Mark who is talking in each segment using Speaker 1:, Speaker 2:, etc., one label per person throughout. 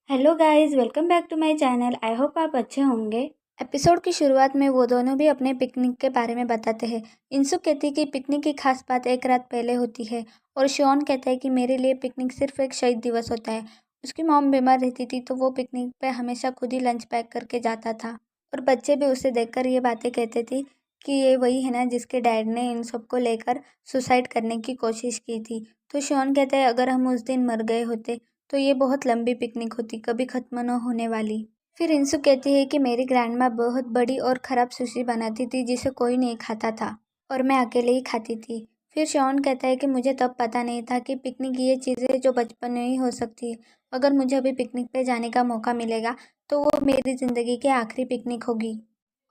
Speaker 1: Hello guys, welcome back to my channel. I hope आप अच्छे होंगे। एपिसोड की शुरुआत में वो दोनों भी अपने पिकनिक के बारे में बताते हैं। इंसु कहती कि पिकनिक की खास बात एक रात पहले होती है और शॉन कहता है कि मेरे लिए पिकनिक सिर्फ एक शहीद दिवस होता है। उसकी मॉम बीमार रहती थी तो वो पिकनिक पे हमेशा खुद ही लंच पैक करके जाता था और बच्चे भी उसे देखकर ये बातें कहते थे कि ये वही है ना जिसके डैड ने इन सबको लेकर सुसाइड करने की कोशिश की थी। तो शॉन कहता है अगर हम उस दिन मर गए होते तो ये बहुत लंबी पिकनिक होती, कभी खत्म न होने वाली। फिर इंसु कहती है कि मेरी ग्रैंडमा बहुत बड़ी और ख़राब सुशी बनाती थी जिसे कोई नहीं खाता था और मैं अकेले ही खाती थी। फिर शॉन कहता है कि मुझे तब पता नहीं था कि पिकनिक ये चीज़ें जो बचपन में ही हो सकती है। अगर मुझे अभी पिकनिक पे जाने का मौका मिलेगा तो वो मेरी ज़िंदगी की आखिरी पिकनिक होगी।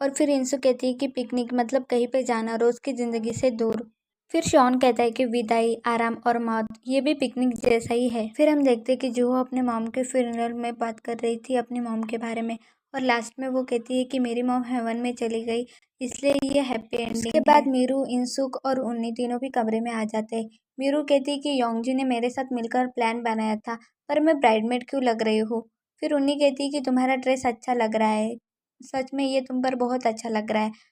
Speaker 1: और फिर इंसु कहती है कि पिकनिक मतलब कहीं पे जाना, रोज़ की ज़िंदगी से दूर। फिर शॉन कहता है कि विदाई, आराम और मौत ये भी पिकनिक जैसा ही है। फिर हम देखते हैं कि जो अपने मॉम के फ्यूनरल में बात कर रही थी अपनी मॉम के बारे में और लास्ट में वो कहती है कि मेरी मॉम हेवन में चली गई, इसलिए ये हैप्पी एंडिंग। उसके बाद मीरू, इंसुक और उन्नी तीनों भी कमरे में आ जाते हैं। मीरू कहती है कि योंगजी ने मेरे साथ मिलकर प्लान बनाया था, पर मैं ब्राइडमेड क्यों लग रही हूँ। फिर उन्नी कहती है कि तुम्हारा ड्रेस अच्छा लग रहा है, सच में ये तुम पर बहुत अच्छा लग रहा है।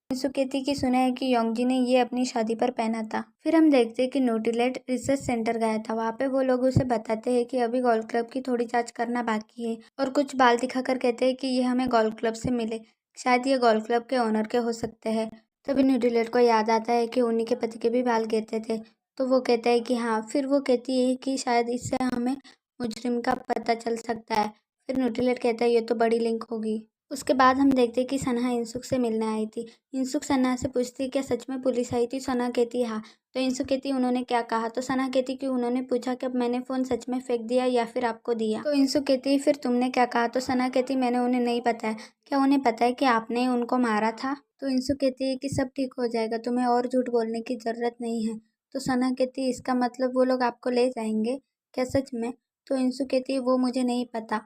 Speaker 1: इंसु कहती कि सुना है कि योंगजी ने ये अपनी शादी पर पहना था। फिर हम देखते हैं कि न्यूटीलेट रिसर्च सेंटर गया था। वहाँ पे वो लोग उसे बताते हैं कि अभी गोल्फ क्लब की थोड़ी जांच करना बाकी है और कुछ बाल दिखाकर कहते हैं कि ये हमें गोल्फ क्लब से मिले, शायद ये गोल्फ क्लब के ओनर के हो सकते हैं। तभी न्यूटीलेट को याद आता है कि उन्हीं के पति के भी बाल गिरते थे, तो वो कहता है कि हाँ। फिर वो कहती है कि शायद इससे हमें मुजरिम का पता चल सकता है। फिर न्यूटीलेट कहता है ये तो बड़ी लिंक होगी। उसके बाद हम देखते हैं कि सनहा इंसुक से मिलने आई थी। इंसुक सना से पूछती क्या सच में पुलिस आई थी। सना कहती हाँ। तो इंसु कहती उन्होंने क्या कहा। तो सना कहती कि उन्होंने पूछा कि अब मैंने फ़ोन सच में फेंक दिया या फिर आपको दिया। तो इंसु कहती फिर तुमने क्या कहा। तो सना कहती मैंने उन्हें नहीं बताया। क्या उन्हें पता है कि आपने उनको मारा था। तो इंसु कहती है कि सब ठीक हो जाएगा, तुम्हें और झूठ बोलने की ज़रूरत नहीं है। तो सना कहती इसका मतलब वो लोग आपको ले जाएंगे क्या सच में। तो इंसु कहती है वो मुझे नहीं पता,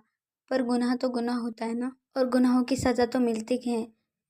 Speaker 1: पर गुनाह तो गुनाह होता है ना, और गुनाहों की सज़ा तो मिलती है।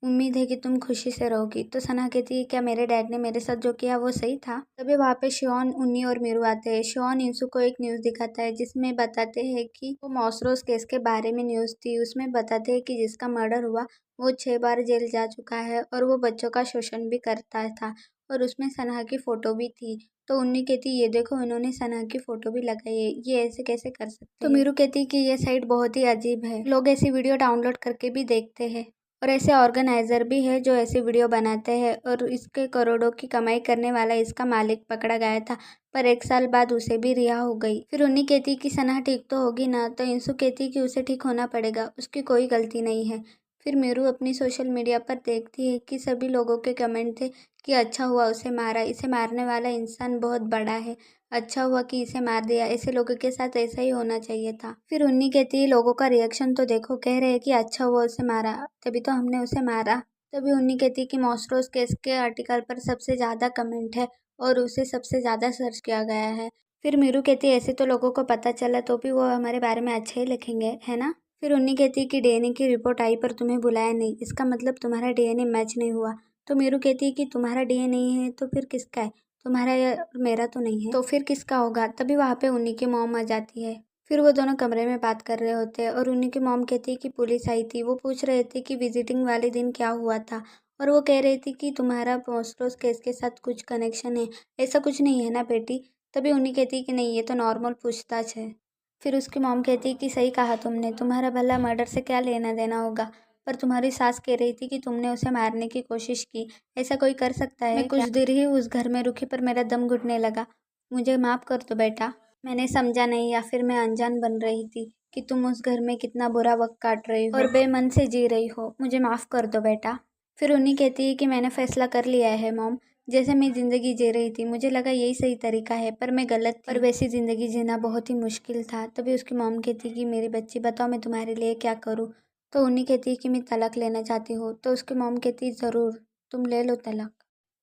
Speaker 1: उम्मीद है कि तुम खुशी से रहोगी। तो सना कहती है क्या मेरे डैड ने मेरे साथ जो किया वो सही था। तभी वहाँ पे शॉन, उन्नी और मीरू आते हैं। शॉन इंसु को एक न्यूज़ दिखाता है जिसमें बताते हैं कि वो मॉसरोस केस के बारे में न्यूज़ थी। उसमें बताते हैं कि जिसका मर्डर हुआ वो 6 बार जेल जा चुका है और वो बच्चों का शोषण भी करता था, और उसमें सना की फ़ोटो भी थी। तो उन्नी कहती ये देखो इन्होंने सना की फ़ोटो भी लगाई है, ये ऐसे कैसे कर सकते हैं। तो मीरू कहती कि ये साइट बहुत ही अजीब है, लोग ऐसी वीडियो डाउनलोड करके भी देखते हैं और ऐसे ऑर्गेनाइजर भी है जो ऐसी वीडियो बनाते हैं, और इसके करोड़ों की कमाई करने वाला इसका मालिक पकड़ा गया था, पर 1 साल बाद उसे भी रिहा हो गई। फिर उन्नी कहती कि सना ठीक तो होगी ना। तो इंसु कहती कि उसे ठीक होना पड़ेगा, उसकी कोई गलती नहीं है। फिर मीरू अपनी सोशल मीडिया पर देखती है कि सभी लोगों के कमेंट थे कि अच्छा हुआ उसे मारा, इसे मारने वाला इंसान बहुत बड़ा है, अच्छा हुआ कि इसे मार दिया, ऐसे लोगों के साथ ऐसा ही होना चाहिए था। फिर उन्नी कहती है लोगों का रिएक्शन तो देखो, कह रहे हैं कि अच्छा हुआ उसे मारा, तभी तो हमने उसे मारा। तभी उन्नी कहती है कि मॉस्ट्रोस केस के आर्टिकल पर सबसे ज़्यादा कमेंट है और उसे सबसे ज़्यादा सर्च किया गया है। फिर मीरू कहती है ऐसे तो लोगों को पता चला तो भी वो हमारे बारे में अच्छा ही लिखेंगे, है ना। फिर उन्नी कहती है कि डीएनए की रिपोर्ट आई पर तुम्हें बुलाया नहीं, इसका मतलब तुम्हारा डीएनए मैच नहीं हुआ। तो मीरू कहती है कि तुम्हारा डीएनए नहीं है तो फिर किसका है, तुम्हारा या मेरा तो नहीं है, तो फिर किसका होगा। तभी वहाँ पे उन्नी की मॉम आ जाती है। फिर वो दोनों कमरे में बात कर रहे होते हैं और उन्नी की मॉम कहती है कि पुलिस आई थी, वो पूछ रहे थे कि विजिटिंग वाले दिन क्या हुआ था, और वो कह रही थी कि तुम्हारा मॉस्ट्रोस केस के साथ कुछ कनेक्शन है। ऐसा कुछ नहीं है ना बेटी। तभी उन्नी कहती है कि नहीं, ये तो नॉर्मल पूछताछ है। फिर उसकी मॉम कहती है कि सही कहा तुमने, तुम्हारा भला मर्डर से क्या लेना देना होगा, पर तुम्हारी सास कह रही थी कि तुमने उसे मारने की कोशिश की, ऐसा कोई कर सकता है। मैं कुछ देर ही उस घर में रुकी पर मेरा दम घुटने लगा, मुझे माफ़ कर दो बेटा, मैंने समझा नहीं या फिर मैं अनजान बन रही थी कि तुम उस घर में कितना बुरा वक्त काट रही हो और बेमन से जी रही हो, मुझे माफ़ कर दो बेटा। फिर उन्हीं कहती है कि मैंने फ़ैसला कर लिया है मॉम, जैसे मैं ज़िंदगी जी रही थी मुझे लगा यही सही तरीका है, पर मैं गलत थी और वैसी ज़िंदगी जीना बहुत ही मुश्किल था। तभी उसकी मॉम कहती कि मेरी बच्ची बताओ मैं तुम्हारे लिए क्या करूँ। तो उन्हीं कहती है कि मैं तलाक लेना चाहती हूँ। तो उसकी मॉम कहती ज़रूर, तुम ले लो तलाक।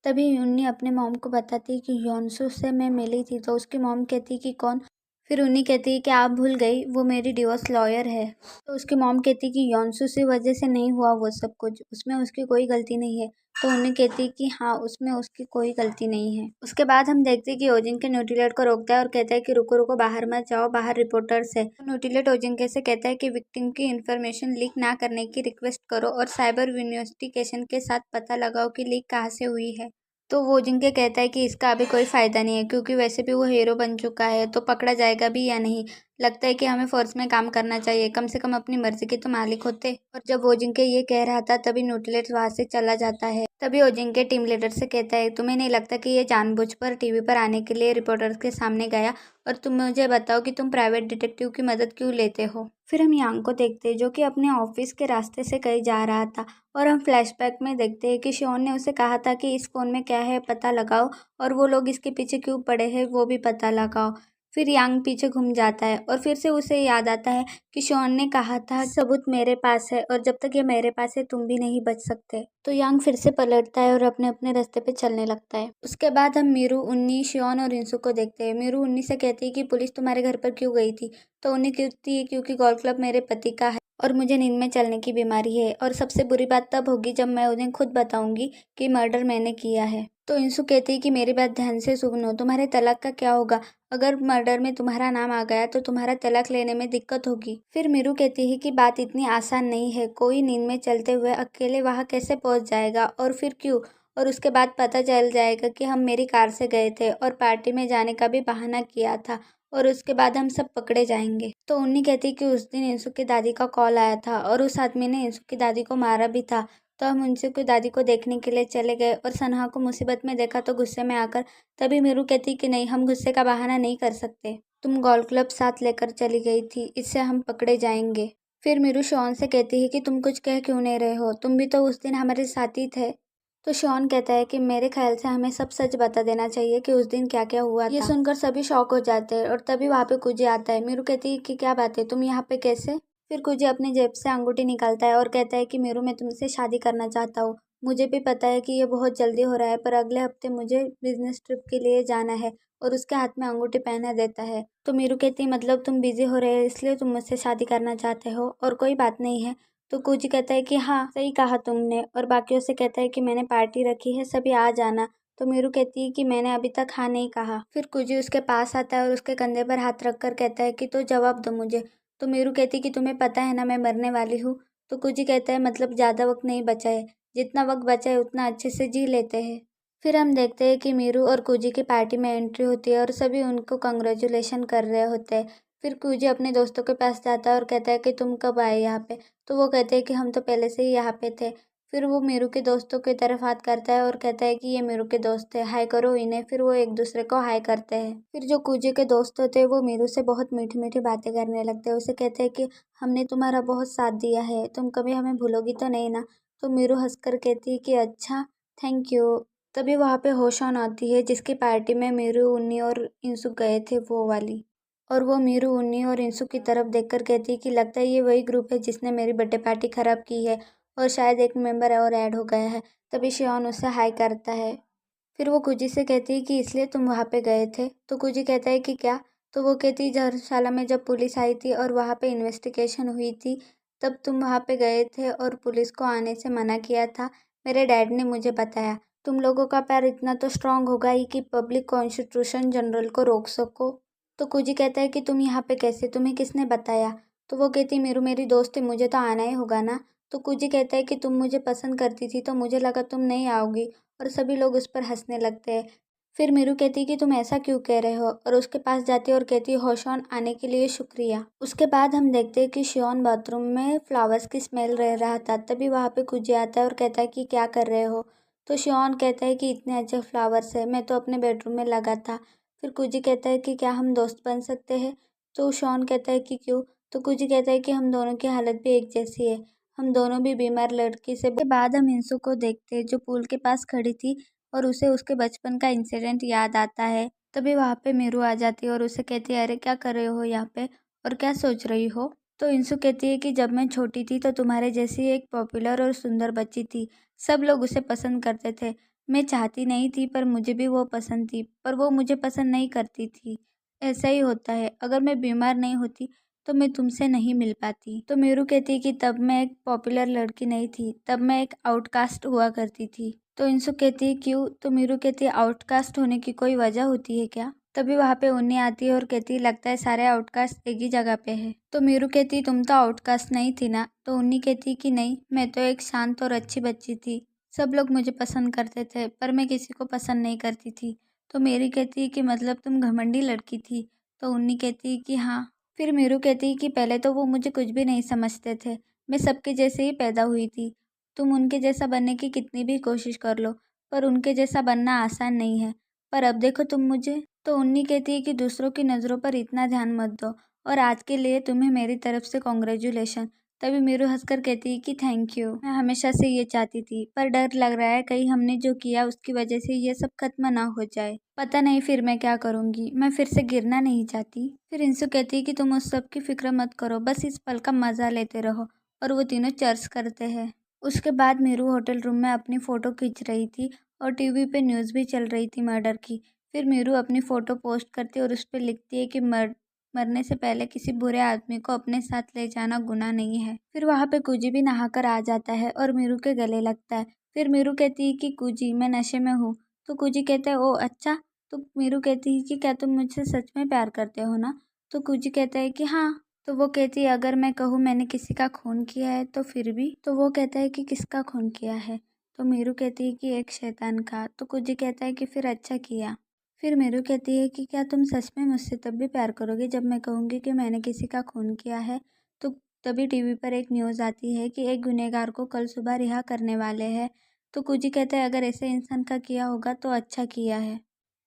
Speaker 1: तभी उन्नी अपने मॉम को बताती कि योनसू से मैं मिली थी। तो उसकी मॉम कहती कि कौन। फिर उन्हीं कहती है कि आप भूल गई वो मेरी डिवोर्स लॉयर है। तो उसकी मॉम कहती है कि योंसू की वजह से नहीं हुआ वो सब कुछ, उसमें उसकी कोई गलती नहीं है। तो उन्हें कहती है कि हाँ उसमें उसकी कोई गलती नहीं है। उसके बाद हम देखते हैं कि ओजिंग के न्यूट्रीलेट को रोकता है और कहता है कि रुको रुको बाहर मत जाओ, बाहर रिपोर्टर्स है। तो न्यूट्रीलेट ओजिंग से कहता है कि विक्टिम की इन्फॉर्मेशन लीक ना करने की रिक्वेस्ट करो और साइबर इन्वेस्टिगेशन के साथ पता लगाओ कि लीक कहाँ से हुई है। तो वो जिनके कहता है कि इसका अभी कोई फ़ायदा नहीं है क्योंकि वैसे भी वो हीरो बन चुका है, तो पकड़ा जाएगा भी या नहीं। लगता है कि हमें फोर्स में काम करना चाहिए, कम से कम अपनी मर्जी के तो मालिक होते। और जब ओजिंके ये कह रहा था तभी न्यूट्रीलेट वहां से चला जाता है। तभी ओजिंके टीम लीडर से कहता है तुम्हें नहीं लगता कि ये जानबूझ पर टीवी पर आने के लिए रिपोर्टर्स के सामने गया, और तुम मुझे बताओ कि तुम प्राइवेट डिटेक्टिव की मदद क्यों लेते हो। फिर हम यांग को देखते हैं जो कि अपने ऑफिस के रास्ते से कहीं जा रहा था, और हम फ्लैशबैक में देखते हैं कि शॉन ने उसे कहा था कि इस फोन में क्या है पता लगाओ, और वो लोग इसके पीछे क्यों पड़े हैं वो भी पता लगाओ। फिर यांग पीछे घूम जाता है और फिर से उसे याद आता है कि शॉन ने कहा था सबूत मेरे पास है और जब तक ये मेरे पास है तुम भी नहीं बच सकते। तो यांग फिर से पलटता है और अपने अपने रास्ते पे चलने लगता है। उसके बाद हम मीरू, उन्नी, शियोन और इंसु को देखते हैं। मीरू उन्नी से कहती है कि पुलिस तुम्हारे घर पर क्यों गई थी। तो उन्नी कहती है क्योंकि गोल्फ क्लब मेरे पति का है और मुझे नींद में चलने की बीमारी है, और सबसे बुरी बात तब होगी जब मैं उन्हें खुद बताऊंगी कि मर्डर मैंने किया है। तो इंसु कहती है कि मेरी बात ध्यान से सुनो, तुम्हारे तलाक का क्या होगा। अगर मर्डर में तुम्हारा नाम आ गया तो तुम्हारा तलाक लेने में दिक्कत होगी। फिर मीरू कहती है कि बात इतनी आसान नहीं है, कोई नींद में चलते हुए अकेले वहां कैसे पहुंच जाएगा, और फिर क्यों। और उसके बाद पता चल जाएगा कि हम मेरी कार से गए थे और पार्टी में जाने का भी बहाना किया था, और उसके बाद हम सब पकड़े जाएंगे। तो उन्नी कहती कि उस दिन इंसु की दादी का कॉल आया था और उस आदमी ने इंसु की दादी को मारा भी था। तो हम इंसु की दादी को देखने के लिए चले गए और सनहा को मुसीबत में देखा तो गुस्से में आकर। तभी मीरू कहती कि नहीं, हम गुस्से का बहाना नहीं कर सकते, तुम गोल्फ क्लब साथ लेकर चली गई थी, इससे हम पकड़े जाएंगे। फिर मीरू शॉन से कहती है कि तुम कुछ कह क्यों नहीं रहे हो, तुम भी तो उस दिन हमारे साथ ही थे। तो शॉन कहता है कि मेरे ख्याल से हमें सब सच बता देना चाहिए कि उस दिन क्या क्या हुआ था। ये सुनकर सभी शॉक हो जाते हैं और तभी वहाँ पे कुजी आता है। मीरू कहती है कि क्या बात है, तुम यहाँ पे कैसे। फिर कुजी अपनी जेब से अंगूठी निकालता है और कहता है कि मीरू मैं तुमसे शादी करना चाहता हूँ। मुझे भी पता है कि ये बहुत जल्दी हो रहा है पर अगले हफ्ते मुझे बिजनेस ट्रिप के लिए जाना है, और उसके हाथ में अंगूठी पहना देता है। तो मीरू कहती है मतलब तुम बिजी हो रहे हो इसलिए तुम मुझसे शादी करना चाहते हो, और कोई बात नहीं है। तो कुजी कहता है कि हाँ सही कहा तुमने, और बाकियों से कहता है कि मैंने पार्टी रखी है, सभी आ जाना। तो मीरू कहती है कि मैंने अभी तक हाँ नहीं कहा। फिर कुजी उसके पास आता है और उसके कंधे पर हाथ रखकर कहता है कि तो जवाब दो मुझे। तो मीरू कहती है कि तुम्हें पता है ना मैं मरने वाली हूँ। तो कुजी कहता है मतलब ज़्यादा वक्त नहीं बचा है, जितना वक्त बचा है उतना अच्छे से जी लेते हैं। फिर हम देखते हैं कि मीरू और कुजी की पार्टी में एंट्री होती है और सभी उनको कंग्रेचुलेशन कर रहे होते हैं। फिर कुजी अपने दोस्तों के पास जाता है और कहता है कि तुम कब आए यहाँ पे। तो वो कहते हैं कि हम तो पहले से ही यहाँ पे थे। फिर वो मीरू के दोस्तों की तरफ हाथ करता है और कहता है कि ये मीरू के दोस्त है, हाय करो इन्हें। फिर वो एक दूसरे को हाय करते हैं। फिर जो कुजी के दोस्त होते हैं वो मीरू से बहुत मीठी मीठी बातें करने लगते हैं। उसे कहते हैं कि हमने तुम्हारा बहुत साथ दिया है, तुम कभी हमें भूलोगी तो नहीं ना। तो मीरू हंसकर कहती है कि अच्छा थैंक यू। तभी वहाँ पे होश ऑन आती है जिसकी पार्टी में मीरू, उन्नी और इंसु गए थे वो वाली। और वो मीरू, उन्नी और इंसु की तरफ देखकर कहती है कि लगता है ये वही ग्रुप है जिसने मेरी बर्थडे पार्टी खराब की है, और शायद एक मेंबर और ऐड हो गया है। तभी शियोन उससे हाय करता है। फिर वो कुजी से कहती है कि इसलिए तुम वहाँ पे गए थे। तो कुजी कहता है कि क्या। तो वो कहती है धर्मशाला में जब पुलिस आई थी और वहाँ पे इन्वेस्टिगेशन हुई थी तब तुम वहाँ पे गए थे और पुलिस को आने से मना किया था। मेरे डैड ने मुझे बताया तुम लोगों का प्यार इतना तो स्ट्रांग होगा ही कि पब्लिक कॉन्स्टिट्यूशन जनरल को रोक सको। तो कुजी कहता है कि तुम यहाँ पे कैसे, तुम्हें किसने बताया। तो वो कहती मेरू मेरी दोस्त है, मुझे तो आना ही होगा ना। तो कुजी कहता है कि तुम मुझे पसंद करती थी तो मुझे लगा तुम नहीं आओगी, और सभी लोग उस पर हंसने लगते हैं। फिर मीरू कहती है कि तुम ऐसा क्यों कह रहे हो, और उसके पास जाती है और कहती है होशॉन आने के लिए शुक्रिया। उसके बाद हम देखते हैं कि शियोन बाथरूम में फ्लावर्स की स्मेल रह रहा था। तभी वहाँ पे कुजी आता है और कहता है कि क्या कर रहे हो। तो शियोन कहता है कि इतने अच्छे फ्लावर्स है, मैं तो अपने बेडरूम में लगा था। फिर कुजी कहता है कि क्या हम दोस्त बन सकते हैं। तो शॉन कहता है कि क्यों। तो कुजी कहता है कि हम दोनों की हालत भी एक जैसी है, हम दोनों भी बीमार लड़की से। के बाद हम इंसु को देखते हैं जो पूल के पास खड़ी थी और उसे उसके बचपन का इंसिडेंट याद आता है। तभी वहाँ पे मीरू आ जाती है और उसे कहती है अरे क्या कर रहे हो यहाँ पे, और क्या सोच रही हो। तो इंसु कहती है कि जब मैं छोटी थी तो तुम्हारे जैसी एक पॉपुलर और सुंदर बच्ची थी, सब लोग उसे पसंद करते थे। मैं चाहती नहीं थी पर मुझे भी वो पसंद थी, पर वो मुझे पसंद नहीं करती थी। ऐसा ही होता है, अगर मैं बीमार नहीं होती तो मैं तुमसे नहीं मिल पाती। तो मीरू कहती है कि तब मैं एक पॉपुलर लड़की नहीं थी, तब मैं एक आउटकास्ट हुआ करती थी। तो इंसुक कहती है क्यों? तो मीरू कहती है आउटकास्ट होने की कोई वजह होती है क्या? तभी वहाँ पे उन्नी आती है और कहती है लगता है सारे आउटकास्ट एक ही जगह पे है। तो मीरू कहती है तुम तो आउटकास्ट नहीं थी ना? तो उन्नी कहती है कि नहीं, मैं तो एक शांत और अच्छी बच्ची थी। सब लोग मुझे पसंद करते थे पर मैं किसी को पसंद नहीं करती थी। तो मेरी कहती है कि मतलब तुम घमंडी लड़की थी? तो उन्नी कहती है कि हाँ। फिर मीरू कहती है कि पहले तो वो मुझे कुछ भी नहीं समझते थे, मैं सबके जैसे ही पैदा हुई थी। तुम उनके जैसा बनने की कितनी भी कोशिश कर लो पर उनके जैसा बनना आसान नहीं है। पर अब देखो तुम मुझे। तो उन्नी कहती है कि दूसरों की नज़रों पर इतना ध्यान मत दो और आज के लिए तुम्हें मेरी तरफ से कॉन्ग्रेचुलेशन। तभी मीरू हंसकर कहती है कि थैंक यू, मैं हमेशा से ये चाहती थी पर डर लग रहा है कहीं हमने जो किया उसकी वजह से ये सब खत्म ना हो जाए। पता नहीं फिर मैं क्या करूँगी, मैं फिर से गिरना नहीं चाहती। फिर इंसु कहती है कि तुम उस सब की फिक्र मत करो, बस इस पल का मज़ा लेते रहो। और वो तीनों चर्च करते हैं। उसके बाद मीरू होटल रूम में अपनी फ़ोटो खींच रही थी और टीवी पे न्यूज़ भी चल रही थी मर्डर की। फिर मीरू अपनी फ़ोटो पोस्ट करती है और उस पर लिखती है कि मरने से पहले किसी बुरे आदमी को अपने साथ ले जाना गुनाह नहीं है। फिर वहाँ पे कुजी भी नहाकर आ जाता है और मीरू के गले लगता है। फिर मीरू कहती है कि कुजी मैं नशे में हूँ। तो कुजी कहता है ओ अच्छा। तो मीरू कहती है कि क्या तुम मुझसे सच में प्यार करते हो ना? तो कुजी कहता है कि हाँ। तो वो कहती है अगर मैं कहूँ मैंने किसी का खून किया है तो फिर भी? तो वो कहता है कि किसका खून किया है? तो मीरू कहती है कि एक शैतान का। तो कुजी कहता है कि फिर अच्छा किया। फिर मीरू कहती है कि क्या तुम सच में मुझसे तब भी प्यार करोगे जब मैं कहूँगी कि मैंने किसी का खून किया है? तो तभी टीवी पर एक न्यूज़ आती है कि एक गुनहगार को कल सुबह रिहा करने वाले हैं। तो कुजी कहता है अगर ऐसे इंसान का किया होगा तो अच्छा किया है।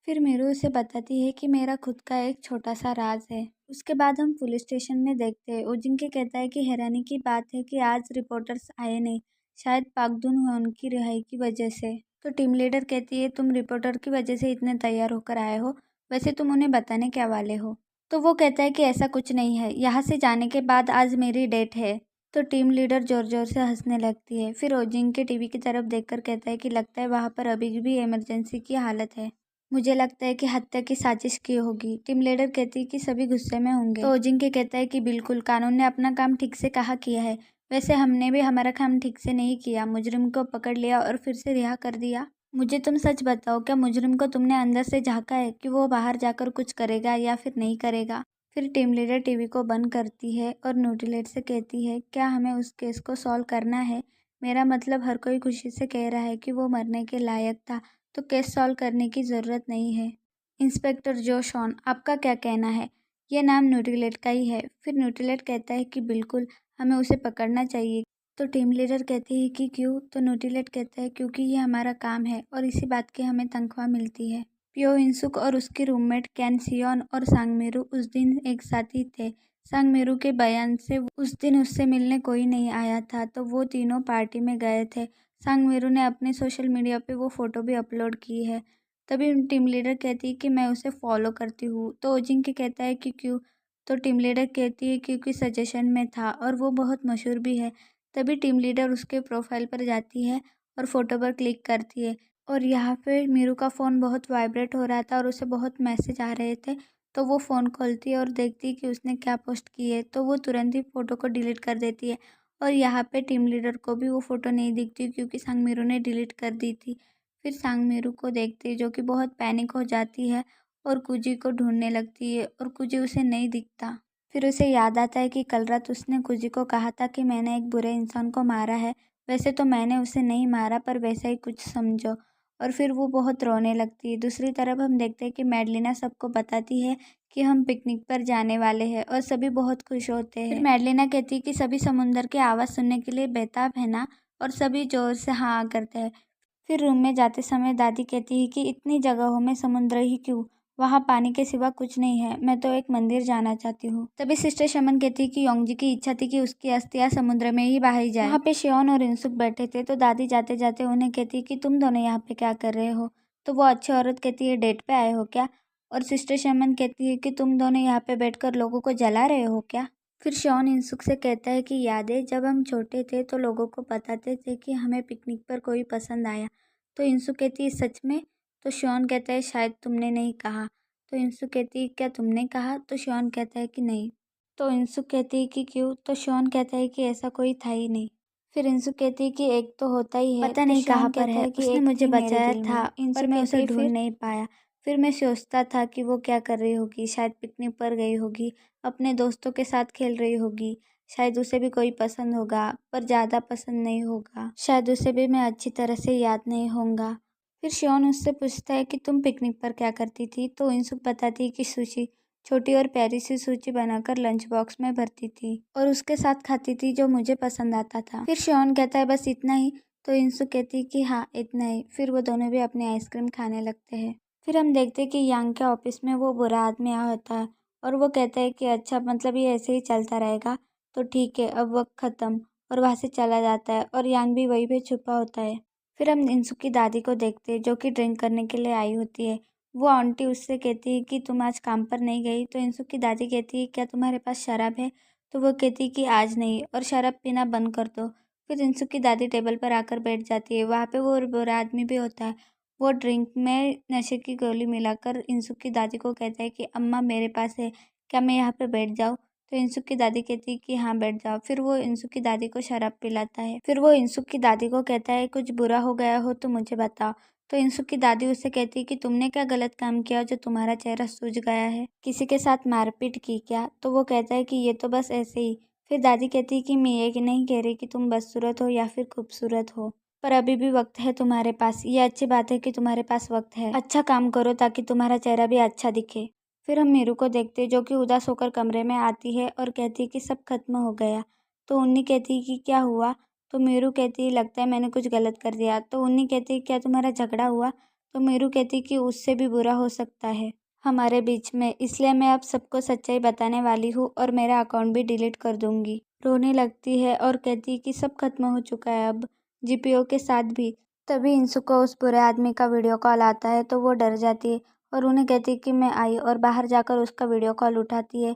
Speaker 1: फिर मीरू उसे बताती है कि मेरा खुद का एक छोटा सा राज है। उसके बाद हम पुलिस स्टेशन में देखते हैं। ओजिंके कहता है कि हैरानी की बात है कि आज रिपोर्टर्स आए नहीं, शायद पागदुन हुआ उनकी रिहाई की वजह से। तो टीम लीडर कहती है तुम रिपोर्टर की वजह से इतने तैयार होकर आए हो, वैसे तुम उन्हें बताने क्या वाले हो? तो वो कहता है कि ऐसा कुछ नहीं है, यहाँ से जाने के बाद आज मेरी डेट है। तो टीम लीडर जोर जोर से हंसने लगती है। फिर ओजिंग के टीवी की तरफ देखकर कहता है कि लगता है वहाँ पर अभी भी इमरजेंसी की हालत है। मुझे लगता है कि हत्या की साजिश की होगी। टीम लीडर कहती है कि सभी गुस्से में होंगे। तो ओजिंके कहता है कि बिल्कुल, कानून ने अपना काम ठीक से कहा किया है। वैसे हमने भी हमारा काम ठीक से नहीं किया, मुजरिम को पकड़ लिया और फिर से रिहा कर दिया। मुझे तुम सच बताओ, क्या मुजरिम को तुमने अंदर से झांका है कि वो बाहर जाकर कुछ करेगा या फिर नहीं करेगा? फिर टीम लीडर टीवी को बंद करती है और न्यूटीलेट से कहती है क्या हमें उस केस को सॉल्व करना है? मेरा मतलब हर कोई खुशी से कह रहा है कि वो मरने के लायक था, तो केस सॉल्व करने की ज़रूरत नहीं है। इंस्पेक्टर जो शॉन, आपका क्या कहना है? ये नाम न्यूटीलेट का ही है। फिर न्यूटीलेट कहता है कि बिल्कुल, हमें उसे पकड़ना चाहिए। तो टीम लीडर कहती है कि क्यों? तो न्यूटीलेट कहता है क्योंकि ये हमारा काम है और इसी बात की हमें तनख्वाह मिलती है। प्यो इंसुक और उसके रूममेट कैन सियोन और सांगमेरू उस दिन एक साथ ही थे। सांगमेरू के बयान से उस दिन उससे मिलने कोई नहीं आया था, तो वो तीनों पार्टी में गए थे। सांगमेरू ने अपने सोशल मीडिया पे वो फ़ोटो भी अपलोड की है। तभी टीम लीडर कहती है कि मैं उसे फॉलो करती हूँ। तो ओजिंके कहता है कि क्यों? तो टीम लीडर कहती है क्योंकि सजेशन में था और वो बहुत मशहूर भी है। तभी टीम लीडर उसके प्रोफाइल पर जाती है और फोटो पर क्लिक करती है और यहाँ पे मीरू का फ़ोन बहुत वाइब्रेट हो रहा था और उसे बहुत मैसेज आ रहे थे। तो वो फ़ोन खोलती है और देखती है कि उसने क्या पोस्ट की है, तो वो तुरंत ही फ़ोटो को डिलीट कर देती है। और यहाँ पे टीम लीडर को भी वो फ़ोटो नहीं दिखती क्योंकि सांगमीरू ने डिलीट कर दी थी। फिर सांगमीरू को देखती है जो कि बहुत पैनिक हो जाती है और कुजी को ढूंढने लगती है और कुजी उसे नहीं दिखता। फिर उसे याद आता है कि कल रात उसने कुजी को कहा था कि मैंने एक बुरे इंसान को मारा है, वैसे तो मैंने उसे नहीं मारा पर वैसा ही कुछ समझो। और फिर वो बहुत रोने लगती है। दूसरी तरफ हम देखते हैं कि मैडलिना सबको बताती है कि हम पिकनिक पर जाने वाले हैं और सभी बहुत खुश होते हैं। फिर मैडलिना कहती है कि सभी समुंदर की आवाज़ सुनने के लिए बेताब है ना? और सभी जोर से हाँ करते हैं। फिर रूम में जाते समय दादी कहती है कि इतनी जगहों में समुद्र ही क्यों, वहाँ पानी के सिवा कुछ नहीं है, मैं तो एक मंदिर जाना चाहती हूँ। तभी सिस्टर शमन कहती है कि योंगजी की इच्छा थी कि उसकी अस्थियाँ समुद्र में ही बहाई जाए। वहाँ पे शियोन और इंसुक बैठे थे, तो दादी जाते जाते उन्हें कहती है कि तुम दोनों यहाँ पे क्या कर रहे हो? तो वो अच्छी औरत कहती है डेट पे आए हो क्या? और सिस्टर शमन कहती है कि तुम दोनों यहाँ पे बैठकर लोगों को जला रहे हो क्या? फिर शॉन इंसुक से कहता है कि याद है जब हम छोटे थे तो लोगों को बताते थे कि हमें पिकनिक पर कोई पसंद आया। तो इंसु कहती है सच में? तो शॉन कहता है शायद तुमने नहीं कहा। तो इंसु कहती है क्या तुमने कहा? तो शॉन कहता है कि नहीं। तो इंसु कहती है कि क्यों? तो शॉन कहता है कि ऐसा कोई था ही नहीं। फिर इंसु कहती है कि एक तो होता ही है, पता नहीं कहाँ पर है, उसने मुझे बचाया था पर मैं उसे ढूंढ नहीं पाया। फिर मैं सोचता था कि वो क्या कर रही होगी, शायद पिकनिक पर गई होगी, अपने दोस्तों के साथ खेल रही होगी, शायद उसे भी कोई पसंद होगा पर ज़्यादा पसंद नहीं होगा, शायद उसे भी मैं अच्छी तरह से याद नहीं होऊंगा। फिर शॉन उससे पूछता है कि तुम पिकनिक पर क्या करती थी? तो इंसुक बताती है कि सुशी, छोटी और प्यारी सी सूची बनाकर लंच बॉक्स में भरती थी और उसके साथ खाती थी जो मुझे पसंद आता था। फिर शॉन कहता है बस इतना ही? तो इंसु कहती है कि हाँ इतना ही। फिर वो दोनों भी अपनी आइसक्रीम खाने लगते हैं। फिर हम देखते हैं कि यांग के ऑफिस में वो बुरा आदमी आया होता है और वो कहता है कि अच्छा मतलब ये ऐसे ही चलता रहेगा तो ठीक है अब वक्त ख़त्म, और वहाँ से चला जाता है और यांग भी वहीं पे छुपा होता है। फिर हम इंसु की दादी को देखते हैं जो कि ड्रिंक करने के लिए आई होती है। वो आंटी उससे कहती है कि तुम आज काम पर नहीं गई? तो इंसु की दादी कहती है क्या तुम्हारे पास शराब है? तो वो कहती है कि आज नहीं और शराब पीना बंद कर दो। फिर इंसु की दादी टेबल पर आकर बैठ जाती है। वहाँ पे वो बुरा आदमी भी होता है। वो ड्रिंक में नशे की गोली मिलाकर इंसु की दादी को कहता है कि अम्मा मेरे पास है, क्या मैं यहाँ पे बैठ जाऊँ? तो इंसु की दादी कहती है कि हाँ बैठ जाओ। फिर वो इंसु की दादी को शराब पिलाता है। फिर वो इंसु की दादी को कहता है कुछ बुरा हो गया हो तो मुझे बताओ। तो इंसु की दादी उससे कहती है कि तुमने क्या गलत काम किया जो तुम्हारा चेहरा सूज गया है? किसी के साथ मारपीट की क्या? तो वो कहता है कि ये तो बस ऐसे ही। फिर दादी कहती है कि मैं ये नहीं कह रही कि तुम बदसूरत हो या फिर खूबसूरत हो, पर अभी भी वक्त है तुम्हारे पास। ये अच्छी बात है कि तुम्हारे पास वक्त है, अच्छा काम करो ताकि तुम्हारा चेहरा भी अच्छा दिखे। फिर हम मीरू को देखते हैं जो कि उदास होकर कमरे में आती है और कहती है कि सब खत्म हो गया। तो उन्नी कहती है कि क्या हुआ? तो मीरू कहती है लगता है मैंने कुछ गलत कर दिया। तो उन्नी कहती है क्या तुम्हारा झगड़ा हुआ? तो मीरू कहती है कि उससे भी बुरा हो सकता है हमारे बीच में, इसलिए मैं अब सबको सच्चाई बताने वाली हूँ और मेरा अकाउंट भी डिलीट कर दूंगी। रोने लगती है और कहती है कि सब खत्म हो चुका है अब, जीपीओ के साथ भी। तभी इंसु को उस बुरे आदमी का वीडियो कॉल आता है तो वो डर जाती है और उन्हें कहती है कि मैं आई, और बाहर जाकर उसका वीडियो कॉल उठाती है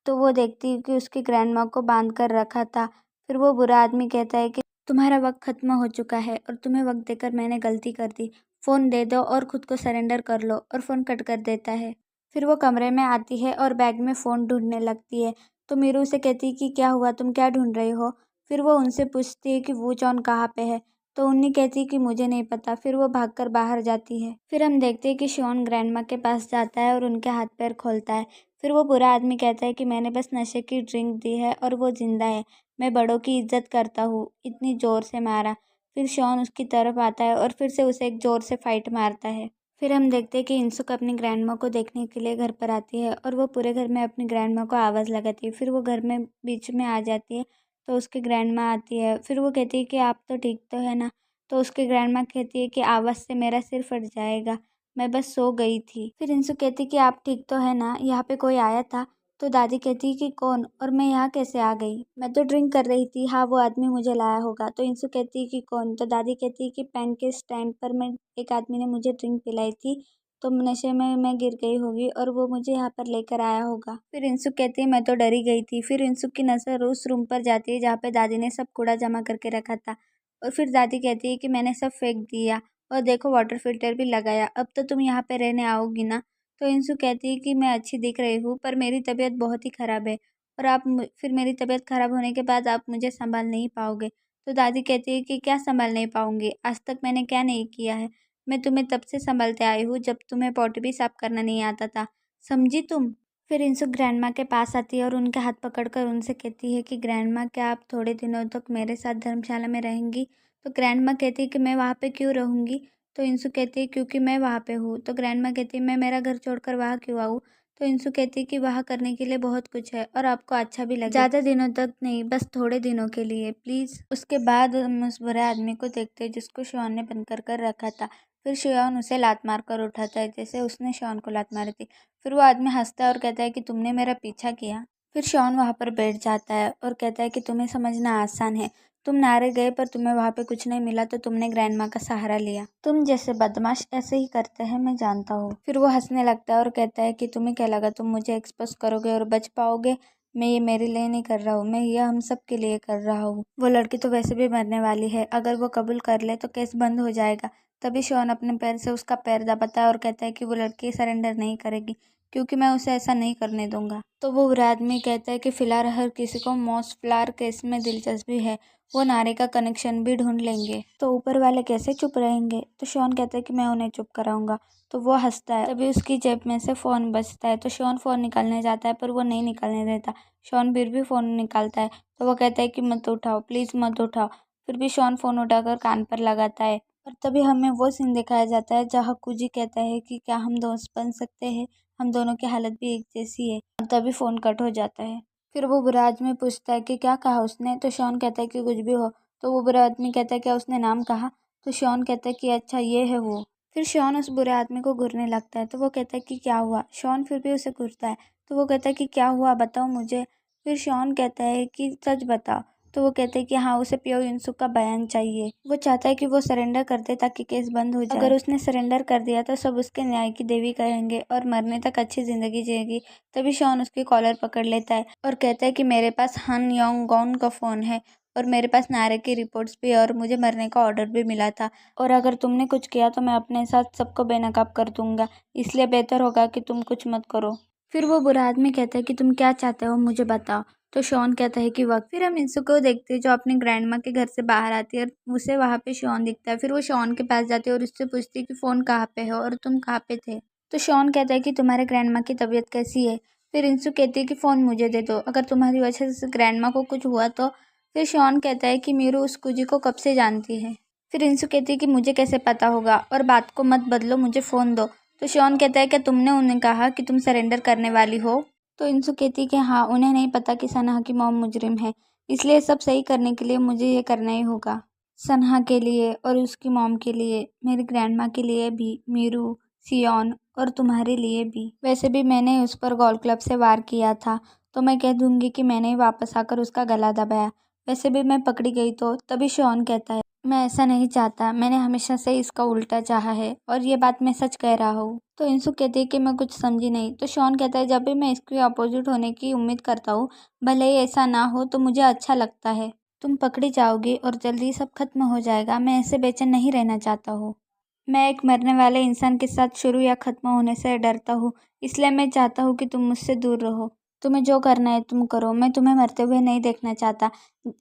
Speaker 1: तो वो देखती है कि उसकी ग्रैंड माँ को बांध कर रखा था। फिर वो बुरा आदमी कहता है कि तुम्हारा वक्त खत्म हो चुका है और तुम्हें वक्त देकर मैंने गलती कर दी, फ़ोन दे दो और खुद को सरेंडर कर लो, और फ़ोन कट कर देता है। फिर वो कमरे में आती है और बैग में फ़ोन ढूंढने लगती है। तो मीरू से कहती है कि क्या हुआ, तुम क्या ढूंढ रही हो? फिर वो उनसे पूछती है कि वो जॉन कहाँ पे है? तो उन्नी कहती है कि मुझे नहीं पता। फिर वो भागकर बाहर जाती है। फिर हम देखते हैं कि शॉन ग्रैंडमा के पास जाता है और उनके हाथ पैर खोलता है। फिर वो बुरा आदमी कहता है कि मैंने बस नशे की ड्रिंक दी है और वो जिंदा है, मैं बड़ों की इज्जत करता हूँ, इतनी ज़ोर से मारा। फिर शॉन उसकी तरफ आता है और फिर से उसे एक ज़ोर से फाइट मारता है। फिर हम देखते हैं कि इंसुक अपनी ग्रैंडमा को देखने के लिए घर पर आती है और वो पूरे घर में अपनी ग्रैंडमा को आवाज़ लगाती है। फिर वो घर में बीच में आ जाती है तो उसकी ग्रैंडमा आती है। फिर वो कहती है कि आप तो ठीक तो है ना? तो उसकी ग्रैंडमा कहती है कि आवाज़ से मेरा सिर फट जाएगा, मैं बस सो गई थी। फिर इंसु कहती कि आप ठीक तो है ना, यहाँ पे कोई आया था? तो दादी कहती कि कौन, और मैं यहाँ कैसे आ गई? मैं तो ड्रिंक कर रही थी, हाँ वो आदमी मुझे लाया होगा। तो इंसु कहती कि कौन? तो दादी कहती कि बैंक के स्टैंड पर मैं एक आदमी ने मुझे ड्रिंक पिलाई थी तो नशे में मैं गिर गई होगी और वो मुझे यहाँ पर लेकर आया होगा। फिर इंसु कहती है मैं तो डरी गई थी। फिर इंसु की नज़र उस रूम पर जाती है जहाँ पे दादी ने सब कूड़ा जमा करके रखा था और फिर दादी कहती है कि मैंने सब फेंक दिया और देखो वाटर फिल्टर भी लगाया, अब तो तुम यहाँ पे रहने आओगी ना? तो इंसु कहती है कि मैं अच्छी दिख रही हूँ पर मेरी तबीयत बहुत ही ख़राब है और फिर मेरी तबीयत ख़राब होने के बाद आप मुझे संभाल नहीं पाओगे। तो दादी कहती है कि क्या संभाल नहीं पाऊंगी, आज तक मैंने क्या नहीं किया है? मैं तुम्हें तब से संभालते आई हूँ जब तुम्हें पॉटी भी साफ करना नहीं आता था, समझी तुम? फिर इंसु ग्रैंडमा के पास आती है और उनके हाथ पकड़कर उनसे कहती है कि ग्रैंडमा क्या आप थोड़े दिनों तक मेरे साथ धर्मशाला में रहेंगी? तो ग्रैंडमा कहती है कि मैं वहाँ पे क्यों रहूँगी? तो इंसु कहती है क्योंकि मैं वहाँ पे हूँ। तो ग्रैंडमा कहती है मैं मेरा घर छोड़कर वहाँ क्यों आऊँ? तो इंसु कहती है कि वहाँ करने के लिए बहुत कुछ है और आपको अच्छा भी लगे, ज़्यादा दिनों तक नहीं, बस थोड़े दिनों के लिए प्लीज़। उसके बाद हम उस बुरे आदमी को देखते हैं जिसको शॉन ने बंद कर रखा था। फिर शॉन उसे लात मार कर उठाता है जैसे उसने शॉन को लात मारी थी। फिर वो आदमी हंसता है और कहता है कि तुमने मेरा पीछा किया। फिर शॉन वहाँ पर बैठ जाता है और कहता है कि तुम्हें समझना आसान है, तुम नारे गए पर तुम्हें वहाँ पे कुछ नहीं मिला तो तुमने ग्रैंडमा का सहारा लिया। तुम जैसे बदमाश ऐसे ही करते हैं, मैं जानता हूँ। फिर वो हंसने लगता है और कहता है कि तुम्हें क्या लगा तुम मुझे एक्सपोज करोगे और बच पाओगे? मैं ये मेरे लिए नहीं कर रहा हूँ, मैं ये हम सब के लिए कर रहा हूँ। वो लड़की तो वैसे भी मरने वाली है, अगर वो कबूल कर ले तो केस बंद हो जाएगा। तभी शॉन अपने पैर से उसका पैर दबाता है और कहता है कि वो लड़की सरेंडर नहीं करेगी, क्योंकि मैं उसे ऐसा नहीं करने दूंगा। तो वो बुरा आदमी कहता है कि फिलहाल हर किसी को मॉस फ्लावर केस में दिलचस्पी है, वो नारे का कनेक्शन भी ढूंढ लेंगे। तो ऊपर वाले कैसे चुप रहेंगे? तो शॉन कहता है कि मैं उन्हें चुप कराऊंगा। तो वो हंसता है। तभी उसकी जेब में से फ़ोन बजता है। तो शॉन फ़ोन निकालने जाता है पर वो नहीं निकालने देता। शॉन फिर भी फ़ोन निकालता है। तो वो कहता है कि मत उठाओ, प्लीज़ मत उठाओ। फिर भी शॉन फ़ोन उठाकर कान पर लगाता है। और तभी हमें वो सीन दिखाया जाता है जहाँ कुजी कहता है कि क्या हम दोस्त बन सकते हैं, हम दोनों की हालत भी एक जैसी है। और तभी फ़ोन कट हो जाता है। फिर वो बुरा आदमी पूछता है कि क्या कहा उसने? तो शॉन कहता है कि कुछ भी हो। तो वो बुरा आदमी कहता है क्या उसने नाम कहा? तो शॉन कहता है कि अच्छा ये है वो। फिर शॉन उस बुरे आदमी को घूरने लगता है। तो वो कहता है कि क्या हुआ? शॉन फिर भी उसे घूरता है। तो वो कहता है कि क्या हुआ, बताओ मुझे। फिर शॉन कहता है कि सच बताओ। तो वो कहते हैं कि हाँ, उसे पियो युनसुक का बयान चाहिए। वो चाहता है कि वो सरेंडर कर दे ताकि केस बंद हो जाए। अगर उसने सरेंडर कर दिया तो सब उसके न्याय की देवी कहेंगे और मरने तक अच्छी जिंदगी जिएगी। तभी शॉन उसकी कॉलर पकड़ लेता है और कहता है कि मेरे पास हन योंग गॉन का फ़ोन है और मेरे पास नारे की रिपोर्ट्स भी है और मुझे मरने का ऑर्डर भी मिला था, और अगर तुमने कुछ किया तो मैं अपने साथ सबको बेनकाब कर दूंगा, इसलिए बेहतर होगा कि तुम कुछ मत करो। फिर वो बुरा आदमी कहता है कि तुम क्या चाहते हो, मुझे बताओ। तो शॉन कहता है कि वक्त। फिर हम इंसु को देखते हैं जो अपनी ग्रैंड माँ के घर से बाहर आती है और उसे वहाँ पे शॉन दिखता है। फिर वो शॉन के पास जाती है और उससे पूछती है कि फ़ोन कहाँ पे है और तुम कहाँ पे थे? तो शॉन कहता है कि तुम्हारे ग्रैंड माँ की तबीयत कैसी है? फिर इंसु कहती है कि फ़ोन मुझे दे दो, अगर तुम्हारी वजह से ग्रैंड माँ को कुछ हुआ तो। फिर शॉन कहता है कि मीरू उस कुजी को कब से जानती है। फिर इंसु कहती है कि मुझे कैसे पता होगा, और बात को मत बदलो, मुझे फ़ोन दो। तो शॉन कहता है कि तुमने उन्हें कहा कि तुम सरेंडर करने वाली हो? तो इंसु कहती है कि हाँ, उन्हें नहीं पता कि सनहा की मॉम मुजरिम है, इसलिए सब सही करने के लिए मुझे ये करना ही होगा। सनहा के लिए और उसकी मॉम के लिए, मेरी ग्रैंड माँ के लिए भी, मीरू, सियोन और तुम्हारे लिए भी। वैसे भी मैंने उस पर गोल्फ क्लब से वार किया था, तो मैं कह दूंगी कि मैंने ही वापस आकर उसका गला दबाया। वैसे भी मैं पकड़ी गई तो। तभी शॉन कहता है मैं ऐसा नहीं चाहता, मैंने हमेशा से इसका उल्टा चाहा है और ये बात मैं सच कह रहा हूँ। तो इंसु कहती है कि मैं कुछ समझी नहीं। तो शॉन कहता है जब भी मैं इसके अपोजिट होने की उम्मीद करता हूँ, भले ही ऐसा ना हो तो मुझे अच्छा लगता है। तुम पकड़ी जाओगी और जल्दी सब खत्म हो जाएगा, मैं ऐसे बेचैन नहीं रहना चाहता हूँ। मैं एक मरने वाले इंसान के साथ शुरू या खत्म होने से डरता हूँ, इसलिए मैं चाहता हूँ कि तुम मुझसे दूर रहो। तुम्हें जो करना है तुम करो, मैं तुम्हें मरते हुए नहीं देखना चाहता।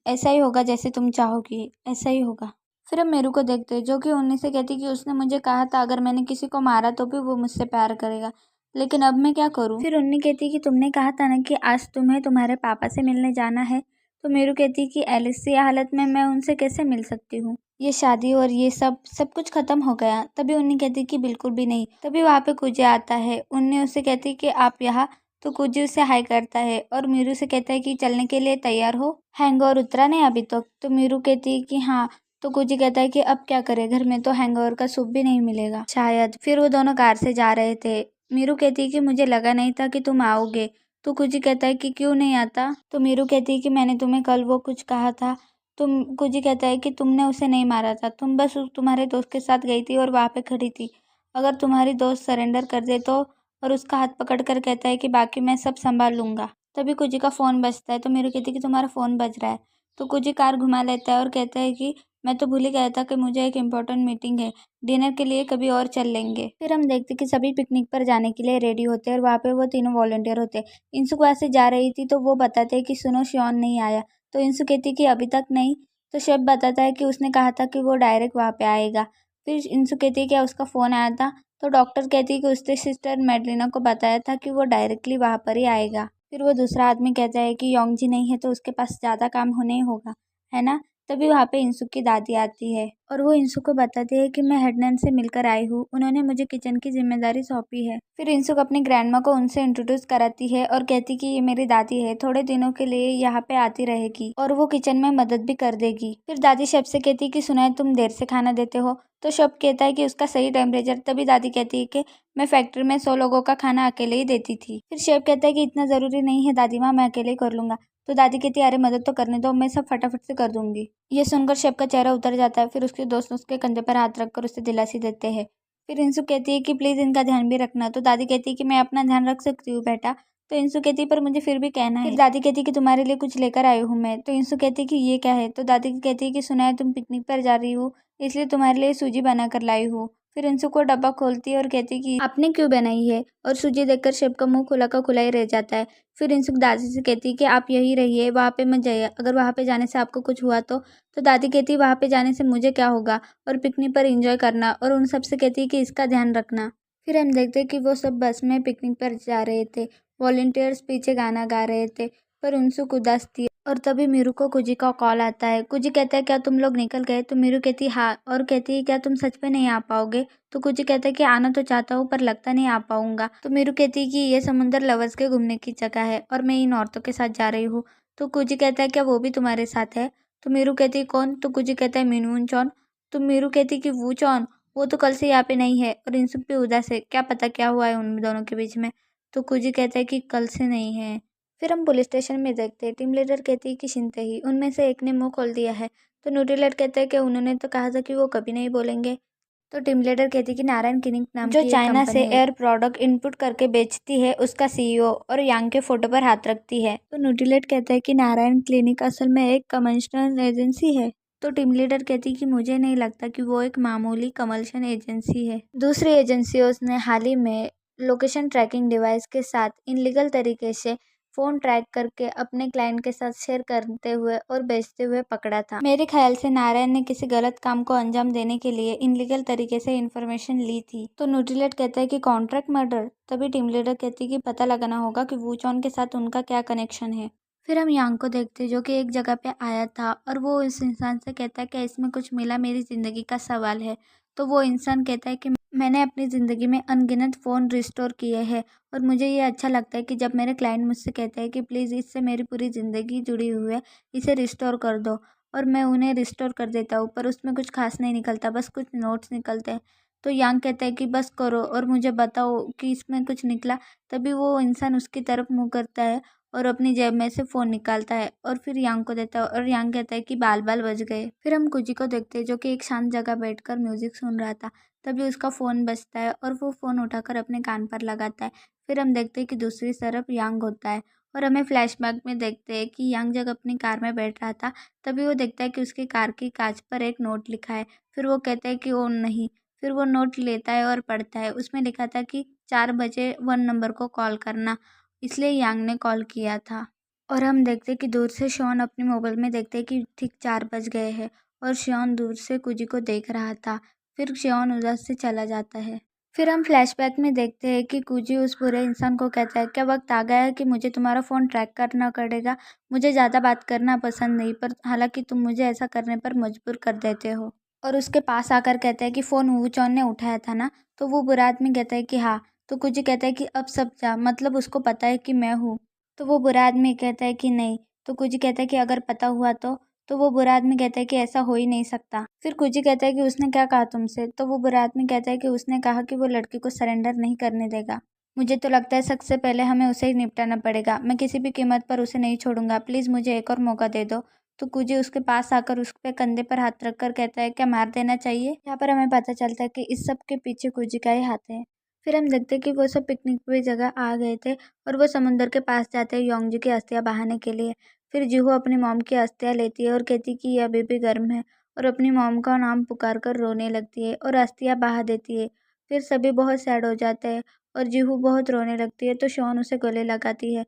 Speaker 1: ऐसा ही होगा जैसे तुम चाहोगी, ऐसा ही होगा। फिर हम मेरू को देखते हैं जो कि उन्हीं से कहती कि उसने मुझे कहा था अगर मैंने किसी को मारा तो भी वो मुझसे प्यार करेगा, लेकिन अब मैं क्या करूँ? फिर उन्हीं कहती कि तुमने कहा था ना कि आज तुम्हें तुम्हारे पापा से मिलने जाना है। तो मेरू कहती कि एलिस की हालत में मैं उनसे कैसे मिल सकती हूँ, ये शादी और ये सब सब कुछ खत्म हो गया। तभी उन्हीं कहती कि बिल्कुल भी नहीं। तभी वहाँ पे कुजे आता है, उन्हीं उसे कहती कि आप यहाँ। तो कुजी उसे हाई करता है और मीरू से कहता है कि चलने के लिए तैयार हो, हैंगओवर उतरा नहीं अभी तक? तो मीरू कहती है कि हाँ। तो कुजी कहता है कि अब क्या करे, घर में तो हैंगओवर का सूप भी नहीं मिलेगा शायद। फिर वो दोनों कार से जा रहे थे। मीरू कहती है कि मुझे लगा नहीं था कि तुम आओगे। तो कुजी कहता है कि क्यों नहीं आता? तो मीरू कहती है कि मैंने तुम्हें कल वो कुछ कहा था। तुम कुजी कहता है कि तुमने उसे नहीं मारा था, तुम बस तुम्हारे दोस्त के साथ गई थी और वहाँ पे खड़ी थी। अगर तुम्हारी दोस्त सरेंडर कर दे तो? और उसका हाथ पकड़ कर कहता है कि बाकी मैं सब संभाल लूंगा। तभी कुजी का फ़ोन बजता है। तो मेरू कहती है कि तुम्हारा फ़ोन बज रहा है। तो कुजी कार घुमा लेता है और कहता है कि मैं तो भूल ही गया था कि मुझे एक इम्पोर्टेंट मीटिंग है, डिनर के लिए कभी और चल लेंगे। फिर हम देखते कि सभी पिकनिक पर जाने के लिए रेडी होते हैं और वहाँ पे वो तीनों वॉलंटियर होते हैं। इंसु वहाँ से जा रही थी तो वो बताते हैं कि सुनो, शियोन नहीं आया। तो इंसु कहती कि अभी तक नहीं। तो शेफ बताता है कि उसने कहा था कि वो डायरेक्ट वहाँ पे आएगा। फिर इंसु कहती है कि उसका फ़ोन आया था। तो डॉक्टर कहती है कि उसने सिस्टर मेडलिना को बताया था कि वो डायरेक्टली वहाँ पर ही आएगा। फिर वो दूसरा आदमी कहता है कि योंगजी नहीं है तो उसके पास ज़्यादा काम होने ही होगा, है ना? तभी वहाँ पे इंसु की दादी आती है और वो इंसु को बताती है कि मैं हेडनैन से मिलकर आई हूँ, उन्होंने मुझे किचन की जिम्मेदारी सौंपी है। फिर इंसु अपनी ग्रैंडमा को उनसे इंट्रोड्यूस कराती है और कहती कि ये मेरी दादी है, थोड़े दिनों के लिए यहाँ पे आती रहेगी और वो किचन में मदद भी कर देगी। फिर दादी शेफ से कहती कि सुना है तुम देर से खाना देते हो। तो शेफ कहता है कि उसका सही टेम्परेचर। तभी दादी कहती है कि मैं फैक्ट्री में 100 लोगों का खाना अकेले ही देती थी। फिर शेफ कहता है कि इतना ज़रूरी नहीं है दादी माँ, मैं अकेले ही कर लूँगा। तो दादी कहती है अरे मदद तो करने दो, मैं सब फटाफट से कर दूंगी। ये सुनकर शेफ का चेहरा उतर जाता है। फिर उसके दोस्त उसके कंधे पर हाथ रखकर उसे दिलासी देते हैं। फिर इंसु कहती है कि प्लीज़ इनका ध्यान भी रखना। तो दादी कहती है कि मैं अपना ध्यान रख सकती हूँ बेटा। तो इंसु कहती है पर मुझे फिर भी कहना है। फिर दादी कहती है कि तुम्हारे लिए कुछ लेकर आई हूँ मैं। तो इंसु कहती है कि ये क्या है? तो दादी कहती है कि सुना है तुम पिकनिक पर जा रही हो, इसलिए तुम्हारे लिए सूजी बना कर लाई हूँ। फिर इंसुक वो डब्बा खोलती है और कहती है कि आपने क्यों बनाई है, और सूजी देखकर शिव का मुंह खुला का खुला ही रह जाता है। फिर इंसुक दादी से कहती है कि आप यही रहिए, वहाँ पे मत जाइए, अगर वहाँ पे जाने से आपको कुछ हुआ तो दादी कहती है वहाँ पे जाने से मुझे क्या होगा, और पिकनिक पर एंजॉय करना, और उन सब से कहती है कि इसका ध्यान रखना। फिर हम देखते हैं कि वो सब बस में पिकनिक पर जा रहे थे। वॉलंटियर्स पीछे गाना गा रहे थे, पर इंसुक उदास थी। और तभी मीरू को कुजी का कॉल आता है। कुजी कहता है क्या तुम लोग निकल गए, तो मीरू कहती हाँ, और कहती है क्या तुम सच में नहीं आ पाओगे, तो कुजी कहता है कि आना तो चाहता हूँ पर लगता नहीं आ पाऊंगा। तो मीरू कहती है कि ये समुंदर लवर्स के घूमने की जगह है और मैं इन औरतों के साथ जा रही हूँ। तो कुजी कहता है क्या वो भी तुम्हारे साथ है, तो मीरू कहती है कौन, तो कुजी कहता है मीनून चौन। तो मीरू कहती है कि वो चौन, वो तो कल से यहाँ पे नहीं है, और इंसुक भी उदास है, क्या पता क्या हुआ है उन दोनों के बीच में। तो कुजी कहता है कि कल से नहीं है। फिर हम पुलिस स्टेशन में देखते हैं। टीम लीडर कहती है कि शिनते ही उनमें से एक ने मुंह खोल दिया है। तो न्यूट्रीलाइट कहते हैं कि उन्होंने तो कहा था कि वो कभी नहीं बोलेंगे। तो टीम लीडर कहती है कि नारायण क्लिनिक नाम जो की चाइना से एयर प्रोडक्ट इनपुट करके बेचती है उसका सीईओ और यांग के फोटो पर हाथ रखती है। तो न्यूट्रीलाइट कहता है कि नारायण क्लिनिक असल में एक कमर्शियल एजेंसी है। तो टीम लीडर कहती है कि मुझे नहीं लगता कि वो एक मामूली कमर्शियल एजेंसी है। दूसरी एजेंसियों ने हाल ही में लोकेशन ट्रैकिंग डिवाइस के साथ इनलीगल तरीके से फ़ोन ट्रैक करके अपने क्लाइंट के साथ शेयर करते हुए और बेचते हुए पकड़ा था। मेरे ख्याल से नारायण ने किसी गलत काम को अंजाम देने के लिए इनलीगल तरीके से इन्फॉर्मेशन ली थी। तो न्यूट्रीलेट कहता है कि कॉन्ट्रैक्ट मर्डर। तभी टीम लीडर कहती है कि पता लगाना होगा कि वूचॉन के साथ उनका क्या कनेक्शन है। फिर हम यांग को देखते हैं जो कि एक जगह पे आया था और वो इस इंसान से कहता है कि इसमें कुछ मिला, मेरी ज़िंदगी का सवाल है। तो वो इंसान कहता है कि मैंने अपनी ज़िंदगी में अनगिनत फ़ोन रिस्टोर किए हैं और मुझे ये अच्छा लगता है कि जब मेरे क्लाइंट मुझसे कहते हैं कि प्लीज़ इससे मेरी पूरी ज़िंदगी जुड़ी हुई है, इसे रिस्टोर कर दो, और मैं उन्हें रिस्टोर कर देता हूँ, पर उसमें कुछ खास नहीं निकलता, बस कुछ नोट्स निकलते हैं। तो यांग कहता है कि बस करो और मुझे बताओ कि इसमें कुछ निकला। तभी वो इंसान उसकी तरफ मुँह करता है और अपनी जेब में से फ़ोन निकालता है और फिर यांग को देता है, और यांग कहता है कि बाल बाल बज गए। फिर हम कुजी को देखते हैं जो कि एक शांत जगह बैठकर म्यूज़िक सुन रहा था। तभी उसका फ़ोन बजता है और वो फ़ोन उठाकर अपने कान पर लगाता है। फिर हम देखते हैं कि दूसरी तरफ यांग होता है और हमें फ्लैशबैक में देखते हैं कि यांग जब अपनी कार में बैठ रहा था तभी वो देखता है कि उसकी कार की कांच पर एक नोट लिखा है। फिर वो कहता है कि ओ नहीं। फिर वो नोट लेता है और पढ़ता है। उसमें लिखा था कि 4 बजे 1 नंबर को कॉल करना, इसलिए यांग ने कॉल किया था। और हम देखते हैं कि दूर से शॉन अपने मोबाइल में देखते हैं कि ठीक 4 बज गए हैं और शॉन दूर से कुजी को देख रहा था। फिर शॉन उधर से चला जाता है। फिर हम फ्लैशबैक में देखते हैं कि कुजी उस बुरे इंसान को कहता है क्या वक्त आ गया है कि मुझे तुम्हारा फ़ोन ट्रैक करना पड़ेगा। मुझे ज़्यादा बात करना पसंद नहीं, पर हालांकि तुम मुझे ऐसा करने पर मजबूर कर देते हो। और उसके पास आकर कहता है कि फ़ोन वूचॉन ने उठाया था ना। तो वो बुरा आदमी कहता है कि हाँ। तो कुजी कहता है कि अब सब जा, मतलब उसको पता है कि मैं हूँ। तो वो बुरा आदमी कहता है कि नहीं। तो कुजी कहता है कि अगर पता हुआ तो वो बुरा आदमी कहता है कि ऐसा हो ही नहीं सकता। फिर कुजी कहता है कि उसने क्या कहा तुमसे। तो वो बुरा आदमी कहता है कि उसने कहा कि वो लड़की को सरेंडर नहीं करने देगा। मुझे तो लगता है सबसे पहले हमें उसे ही निपटाना पड़ेगा। मैं किसी भी कीमत पर उसे नहीं छोड़ूंगा, प्लीज़ मुझे एक और मौका दे दो। तो कुजी उसके पास आकर उस पे कंधे पर हाथ रखकर कहता है क्या मार देना चाहिए। यहाँ पर हमें पता चलता है कि इस सब के पीछे कुजी का ही हाथ है। फिर हम देखते हैं कि वो सब पिकनिक की जगह आ गए थे और वो समुंदर के पास जाते हैं योंगजी की अस्थियाँ बहाने के लिए। फिर जीहू अपनी मॉम की अस्थियाँ लेती है और कहती कि ये अभी भी गर्म है, और अपनी मॉम का नाम पुकार कर रोने लगती है और अस्थियाँ बहा देती है। फिर सभी बहुत सैड हो जाते हैं और जीहू बहुत रोने लगती है, तो शॉन उसे गले लगाती है।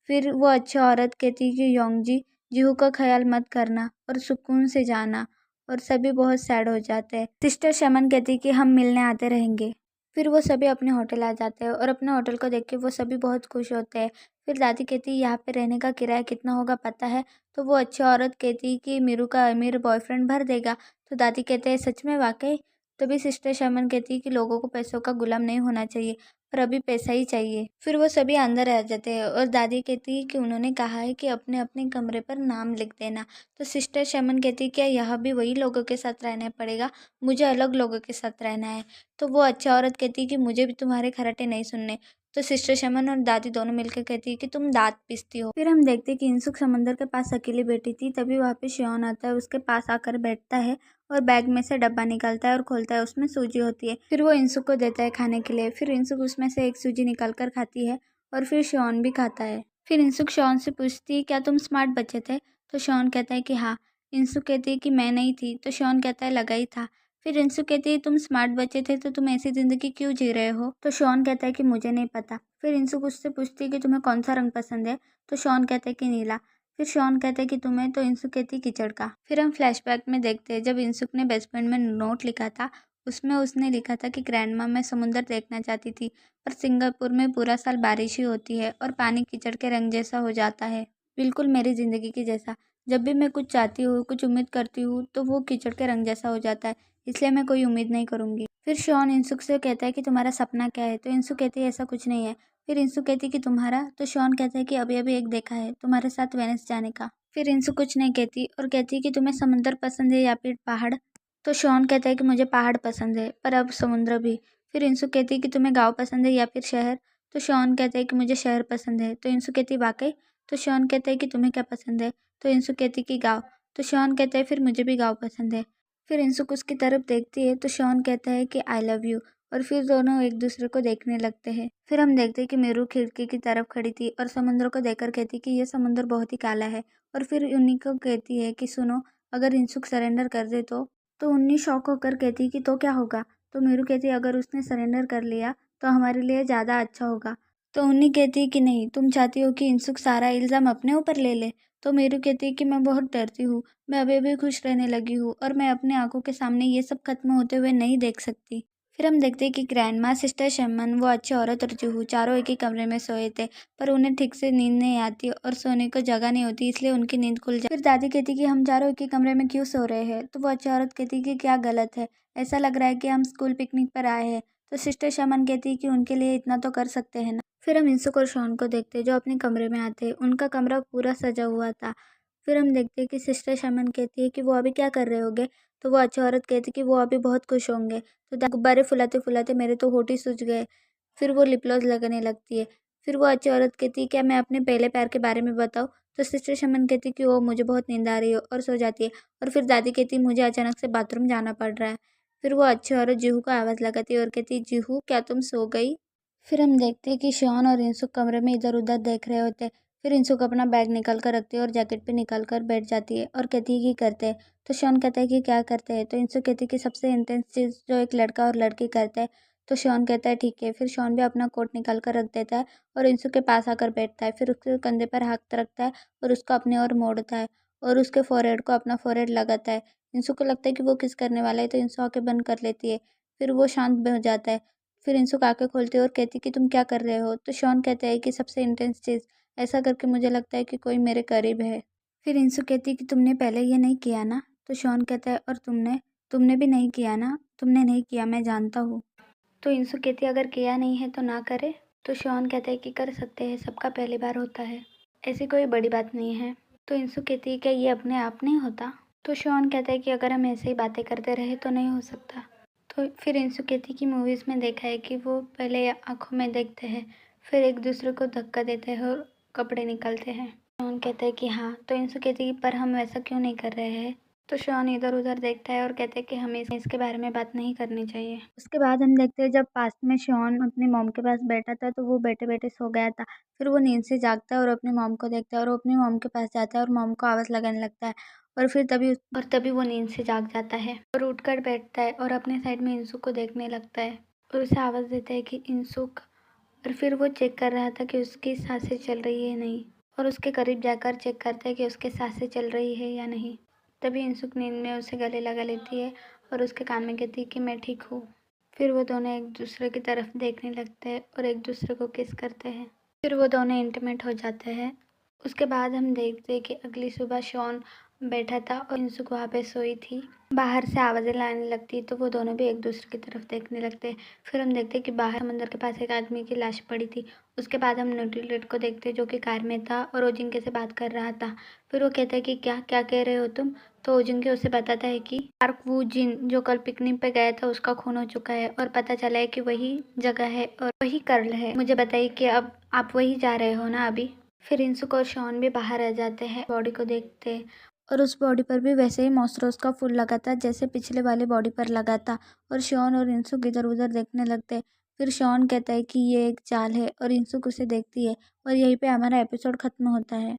Speaker 1: फिर वो अच्छी औरत कहती कि योंगजी, जीहू का ख्याल मत करना और सुकून से जाना, और सभी बहुत सैड हो जाते हैं। सिस्टर शमन कहती कि हम मिलने आते रहेंगे। फिर वो सभी अपने होटल आ जाते हैं और अपने होटल को देख के वो सभी बहुत खुश होते हैं। फिर दादी कहती है यहाँ पे रहने का किराया कितना होगा पता है। तो वो अच्छी औरत कहती है कि मीरू का अमीर बॉयफ्रेंड भर देगा। तो दादी कहते हैं सच में, वाकई। तभी सिस्टर शमन कहती है कि लोगों को पैसों का गुलाम नहीं होना चाहिए, पर अभी पैसा ही चाहिए। फिर वो सभी अंदर आ जाते हैं और दादी कहती है कि उन्होंने कहा है कि अपने अपने कमरे पर नाम लिख देना। तो सिस्टर शमन कहती है क्या यहाँ भी वही लोगों के साथ रहना पड़ेगा, मुझे अलग लोगों के साथ रहना है। तो वो अच्छी औरत कहती है कि मुझे भी तुम्हारे खर्राटे नहीं सुनने। तो सिस्टर शमन और दादी दोनों मिलकर कहती है कि तुम दांत पीसती हो। फिर हम देखते हैं कि इंसुक समंदर के पास अकेली बैठी थी। तभी वहाँ पे शियोन आता है, उसके पास आकर बैठता है और बैग में से डब्बा निकालता है और खोलता है। उसमें सूजी होती है। फिर वो इंसुक को देता है खाने के लिए। फिर इंसुक उसमें से एक सूजी निकाल कर खाती है और फिर शियोन भी खाता है। फिर इंसुक शियोन से पूछती है क्या तुम स्मार्ट बच्चे थे। तो शियोन कहता है कि हाँ। इंसुक कहती है कि मैं नहीं थी। तो शियोन कहता है लगा ही था। फिर इंसु कहती है तुम स्मार्ट बच्चे थे तो तुम ऐसी ज़िंदगी क्यों जी रहे हो? तो शॉन कहता है कि मुझे नहीं पता। फिर इंसु उससे पूछती है कि तुम्हें कौन सा रंग पसंद है? तो शॉन कहता है कि नीला। फिर शॉन कहता है कि तुम्हें? तो इंसु कहती है कीचड़ का। फिर हम फ्लैशबैक में देखते हैं जब इंसुक ने बेस्ट फ्रेंड में नोट लिखा था, उसमें उसने लिखा था कि ग्रैंडमा मैं समुंदर देखना चाहती थी, पर सिंगापुर में पूरा साल बारिश ही होती है और पानी कीचड़ के रंग जैसा हो जाता है, बिल्कुल मेरी ज़िंदगी की जैसा। जब भी मैं कुछ चाहती हूँ, कुछ उम्मीद करती हूँ तो वो कीचड़ के रंग जैसा हो जाता है, इसलिए मैं कोई उम्मीद नहीं करूँगी। फिर शॉन इंसुक से कहता है कि तुम्हारा सपना क्या है? तो इंसु कहती है ऐसा कुछ नहीं है। फिर इंसु कहती है कि तुम्हारा? तो शॉन कहता है कि अभी अभी एक देखा है, तुम्हारे साथ वेनिस जाने का। फिर इंसु कुछ नहीं कहती और कहती है कि तुम्हें समुंदर पसंद है या फिर पहाड़? तो शॉन कहता है कि मुझे पहाड़ पसंद है, पर अब समुद्र भी। फिर इंसु कहती है कि तुम्हें गाँव पसंद है या फिर शहर? तो शॉन कहता है कि मुझे शहर पसंद है। तो इंसु कहती है वाकई? तो शॉन कहता है कि तुम्हें क्या पसंद है? तो इंसु कहती है कि गाँव। तो शॉन कहता है फिर मुझे भी गाँव पसंद है। फिर इंसुक उसकी तरफ देखती है तो शॉन कहता है कि आई लव यू, और फिर दोनों एक दूसरे को देखने लगते हैं। फिर हम देखते हैं कि मेरू खिड़की की तरफ खड़ी थी और समुद्र को देखकर कहती कि यह समुद्र बहुत ही काला है। और फिर उन्हीं को कहती है कि सुनो, अगर इंसुक सरेंडर कर दे तो उन्हीं शौक होकर कहती कि तो क्या होगा? तो मेरू कहती अगर उसने सरेंडर कर लिया तो हमारे लिए ज़्यादा अच्छा होगा। तो उन्हीं कहती है कि नहीं, तुम चाहती हो कि इंसुक सारा इल्ज़ाम अपने ऊपर ले ले। तो मेरू कहती है कि मैं बहुत डरती हूँ, मैं अभी अभी खुश रहने लगी हूँ और मैं अपने आंखों के सामने ये सब खत्म होते हुए नहीं देख सकती। फिर हम देखते हैं कि ग्रैंडमा, सिस्टर शमन, वो अच्छी औरत और जूहू चारों एक ही कमरे में सोए थे, पर उन्हें ठीक से नींद नहीं आती और सोने को जगह नहीं होती, इसलिए उनकी नींद खुल जाती। फिर दादी कहती कि हम चारों एक ही कमरे में क्यों सो रहे हैं? तो वो अच्छी औरत कहती कि क्या गलत है, ऐसा लग रहा है कि हम स्कूल पिकनिक पर आए हैं। तो सिस्टर शमन कहती कि उनके लिए इतना तो कर सकते हैं ना। फिर हम इंसुक और शॉन को देखते हैं जो अपने कमरे में आते हैं, उनका कमरा पूरा सजा हुआ था। फिर हम देखते हैं कि सिस्टर शमन कहती है कि वो अभी क्या कर रहे होंगे? तो वो अच्छी औरत कहती कि वो अभी बहुत खुश होंगे। तो गुब्बारे फुलाते फुलाते मेरे तो होठ ही सूज गए। फिर वो लिप ग्लॉस लगाने लगती है। फिर वो अच्छी औरत कहती है क्या मैं अपने पहले प्यार के बारे में बताऊँ? तो सिस्टर शमन कहती कि ओ मुझे बहुत नींद आ रही है, और सो जाती है। और फिर दादी कहती मुझे अचानक से बाथरूम जाना पड़ रहा है। फिर वो अच्छी औरत जूहू को आवाज़ लगाती है और कहती जूहू क्या तुम सो गई? फिर हम देखते हैं कि शॉन और इंसुक कमरे में इधर उधर देख रहे होते हैं। फिर इंसुक अपना बैग निकाल कर रखती है और जैकेट पे निकाल कर बैठ जाती है और कहती है कि करते हैं। तो शॉन कहता है कि क्या करते हैं? तो इंसुक कहती है कि सबसे इंटेंस चीज़ जो एक लड़का और लड़की करते हैं। तो शॉन कहता है ठीक है। फिर शॉन भी अपना कोट निकाल कर रख देता है और इंसुक के पास आकर बैठता है। फिर उसके कंधे पर हाथ रखता है और उसको अपने ओर मोड़ता है और उसके फोरहेड को अपना फोरहेड लगाता है। इंसुक को लगता है कि वो किस करने वाला है, तो इंसु आंखें बंद कर लेती है। फिर वो शांत हो जाता है। फिर इंसुक आंखें खोलती है और कहती कि तुम क्या कर रहे हो? तो शॉन कहता है कि सबसे इंटेंस चीज़, ऐसा करके मुझे लगता है कि कोई मेरे करीब है। फिर इंसु कहती है कि तुमने पहले ये नहीं किया ना? तो शॉन कहता है और तुमने? तुमने भी नहीं किया ना? तुमने नहीं किया, मैं जानता हूँ। तो इंसु कहती है अगर किया नहीं है तो ना करे। तो शॉन कहता है कि कर सकते हैं, सबका पहली बार होता है, ऐसी कोई बड़ी बात नहीं है। तो इंसु कहती है क्या ये अपने आप नहीं होता? तो शॉन कहता है कि अगर हम ऐसे ही बातें करते रहे तो नहीं हो सकता। तो फिर इंसु कहती कि मूवीज़ में देखा है कि वो पहले आँखों में देखते हैं, फिर एक दूसरे को धक्का देते हैं और कपड़े निकालते हैं। शॉन कहता है कि हाँ। तो इंसु कहती है पर हम वैसा क्यों नहीं कर रहे हैं? तो शॉन इधर उधर देखता है और कहते हैं कि हमें इसके बारे में बात नहीं करनी चाहिए। उसके बाद हम देखते हैं जब पास्ट में शॉन अपनी मॉम के पास बैठा था तो वो बैठे बैठे सो गया था। फिर वो नींद से जागता है और अपनी मॉम को देखता है और वो अपनी मॉम के पास जाता है और मॉम को आवाज़ लगाने लगता है। और फिर तभी वो नींद से जाग जाता है और उठकर बैठता है और अपने साइड में इंसुक को देखने लगता है और उसे आवाज़ देता है कि इंसुक। और फिर वो चेक कर रहा था कि उसकी सांसें चल रही है नहीं, और उसके करीब जाकर चेक करता है कि उसकी सांसें चल रही है या नहीं। तभी इंसुक नींद में उसे गले लगा लेती है और उसके कान में कहती है कि मैं ठीक हूँ। फिर वो दोनों एक दूसरे की तरफ देखने लगते हैं और एक दूसरे को किस करते हैं। फिर वो दोनों इंटीमेट हो जाते हैं। उसके बाद हम देखते हैं कि अगली सुबह शॉन बैठा था और इंसुक वहाँ पे सोई थी। बाहर से आवाज़ें लाने लगती तो वो दोनों भी एक दूसरे की तरफ देखने लगते। फिर हम देखते कि बाहर समंदर के पास एक आदमी की लाश पड़ी थी। उसके बाद हम न्यूट्रीलेट को देखते जो कि कार में था और ओजिंके से बात कर रहा था। फिर वो कहता है कि क्या क्या कह रहे हो तुम? तो ओजिंके उसे बताता है कि पार्क वू जिन जो कल पिकनिक पे गया था उसका खून हो चुका है और पता चला है कि वही जगह है और वही कर्ल है। मुझे बताइए कि अब आप वही जा रहे हो ना अभी? फिर इंसुक और शॉन भी बाहर आ जाते हैं, बॉडी को देखते हैं और उस बॉडी पर भी वैसे ही मॉन्स्ट्रोस का फूल लगा था जैसे पिछले वाली बॉडी पर लगा था। और शॉन और इंसुक इधर उधर देखने लगते हैं। फिर शॉन कहता है कि ये एक चाल है और इंसुक उसे देखती है और यहीं पे हमारा एपिसोड खत्म होता है।